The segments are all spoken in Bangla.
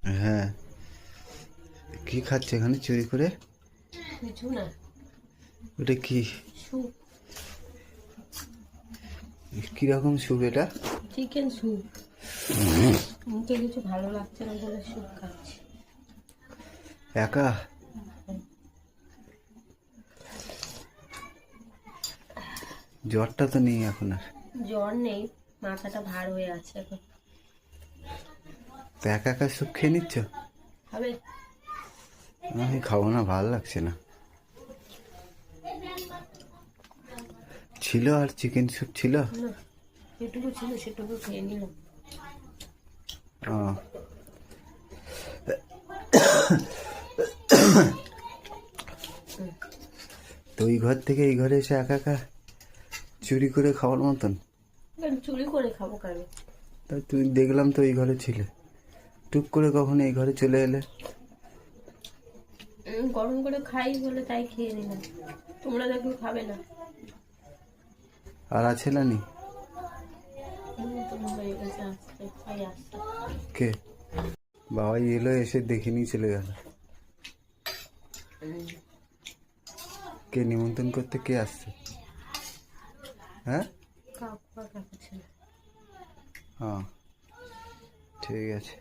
হ্যাঁ, কি খাচ্ছে এখানে চুরি করে? কিছু না, ওটা কি? স্যুপ। কিরকম স্যুপ এটা? Chicken soup. মুখে কিছু ভালো লাগছে না বলে স্যুপ খাচ্ছি। একা? জ্বরটা তো নেই এখন আর? জ্বর নেই, মাথাটা ভার হয়ে আছে এখন। তো একা একা স্যুপ খেয়ে নিচ্ছ? খাবে? আমি খাবো না, ভালো লাগছে না। ছিল আর চিকেন স্যুপ ছিল? না, যেটুকু ছিল সেটুকু খেয়ে নিলাম। ও, তো ওই ঘর থেকে এই ঘরে এসে একা একা চুরি করে খাওয়ার মতন? কেন চুরি করে খাবো কেন? তা তুই দেখলাম তো এই ঘরে ছিলে, টুক করে কখন এই ঘরে চলে এলে? গরম করে খাই বলে তাই খেয়ে নিলাম। তোমরা দেখো খাবে না। আর আছে না নি? তুমি হয়ে গেছে আসতে, তাই আসতে। কে? বাবাই এলো, এসে দেখে নিয়ে চলে গেল। কে নিমন্ত্রণ করতে কে আসছে? হ্যাঁ, কাপড় রাখছে না। হ্যাঁ, ঠিক আছে,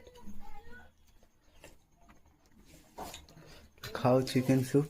খাও চিকেন স্যুপ।